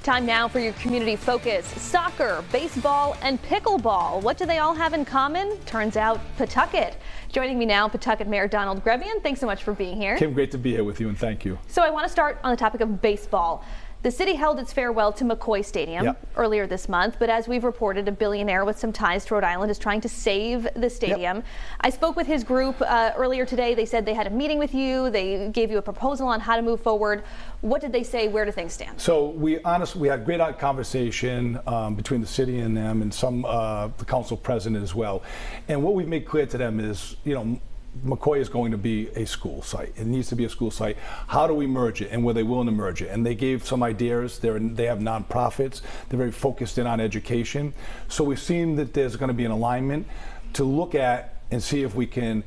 Time now for your community focus. Soccer, baseball, and pickleball. What do they all have in common? Turns out Pawtucket. Joining me now, Pawtucket Mayor Donald Grebien. Thanks so much for being here. Kim, great to be here with you, and thank you. So I want to start on the topic of baseball. The city held its farewell to McCoy Stadium earlier this month, but as we've reported, a billionaire with some ties to Rhode Island is trying to save the stadium. I spoke with his group earlier today. They said they had a meeting with you. They gave you a proposal on how to move forward. What did they say? Where do things stand? So we had great conversation between the city and them, and the council president as well. And what we've made clear to them is, McCoy is going to be a school site. It needs to be a school site. How do we merge it, and were they willing to merge it? And they gave some ideas. They have nonprofits. They're very focused in on education. So we've seen that there's going to be an alignment to look at and see if we can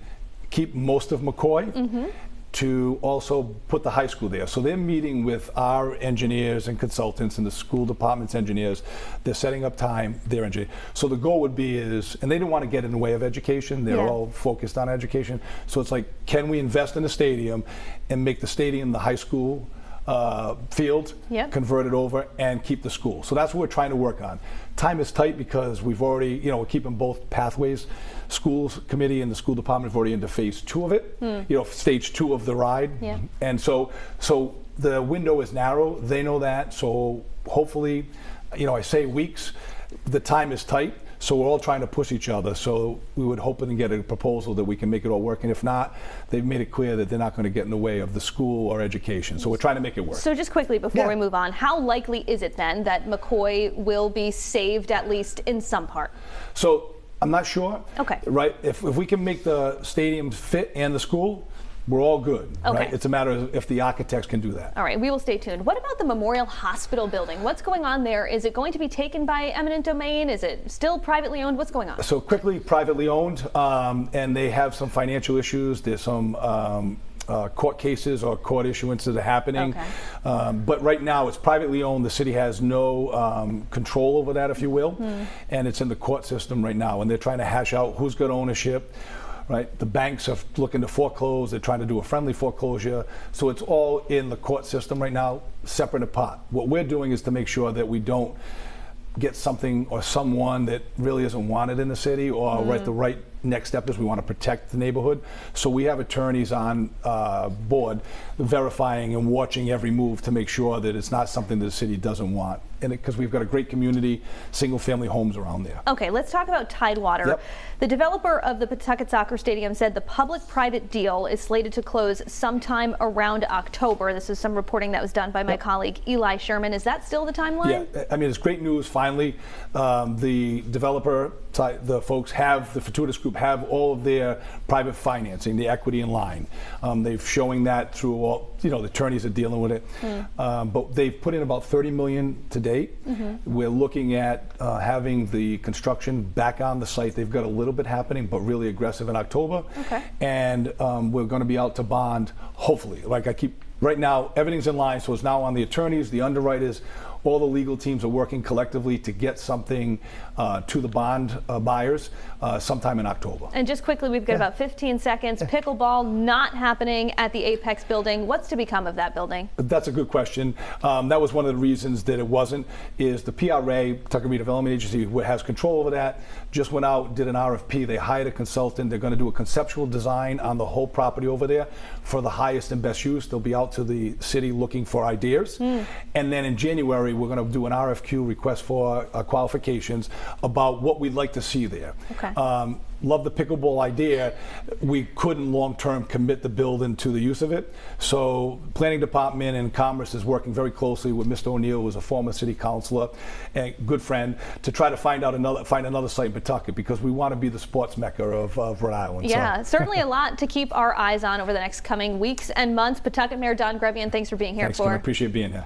keep most of McCoy, to also put the high school there. So they're meeting with our engineers and consultants and the school department's engineers. They're setting up time, their engineers. So the goal would be and they didn't want to get in the way of education. They're all focused on education. So it's like, can we invest in the stadium and make the stadium the high school field, convert it over, and keep the school? So that's what we're trying to work on. Time is tight because we've already, we're keeping both pathways. Schools committee and the school department have already into phase 2 of it, stage 2 of the ride. And so the window is narrow. They know that. So hopefully, I say weeks, the time is tight. So we're all trying to push each other. So we would hope and get a proposal that we can make it all work. And if not, they've made it clear that they're not going to get in the way of the school or education. So we're trying to make it work. So just quickly before we move on, how likely is it then that McCoy will be saved, at least in some part? So I'm not sure. Okay. Right? If we can make the stadium fit and the school, we're all good. Okay. Right? It's a matter of if the architects can do that. All right, we will stay tuned. What about the Memorial Hospital building? What's going on there? Is it going to be taken by eminent domain? Is it still privately owned? What's going on? So quickly, privately owned, and they have some financial issues. There's some court cases or court issuances that are happening. Okay. But right now it's privately owned. The city has no control over that, if you will, and it's in the court system right now, and they're trying to hash out who's got ownership. Right, the banks are looking to foreclose. They're trying to do a friendly foreclosure. So it's all in the court system right now, separate and apart. What we're doing is to make sure that we don't get something or someone that really isn't wanted in the city, or the right next step is we want to protect the neighborhood. So we have attorneys on board verifying and watching every move to make sure that it's not something that the city doesn't want. And because we've got a great community, single family homes around there. Okay, let's talk about Tidewater. The developer of the Pawtucket Soccer Stadium said the public-private deal is slated to close sometime around October. This is some reporting that was done by my colleague Eli Sherman. Is that still the timeline? Yeah, I mean, it's great news. Finally, the developer, the folks have, the Fortuitous Group have all of their private financing, the equity in line. They've showing that through all, the attorneys are dealing with it. But they've put in about $30 million to date. We're looking at having the construction back on the site. They've got a little bit happening, but really aggressive in October. And we're going to be out to bond, hopefully. Right now, everything's in line, so it's now on the attorneys, the underwriters. All the legal teams are working collectively to get something to the bond buyers sometime in October. And just quickly, we've got about 15 seconds. Pickleball not happening at the Apex building. What's to become of that building? That's a good question. That was one of the reasons that it wasn't, is the PRA, Pawtucket Redevelopment Agency, who has control over that, just went out, did an RFP. They hired a consultant. They're going to do a conceptual design on the whole property over there for the highest and best use. They'll be out to the city looking for ideas. And then in January, we're going to do an RFQ, request for qualifications, about what we'd like to see there. Love the pickleball idea. We couldn't long-term commit the building to the use of it. So Planning Department and Commerce is working very closely with Mr. O'Neill, who's a former city councilor and good friend, to try to find another site in Pawtucket, because we want to be the sports mecca of Rhode Island. Yeah, certainly a lot to keep our eyes on over the next coming weeks and months. Pawtucket Mayor Don Grebien, thanks for being here. Thanks, Kim. I appreciate being here.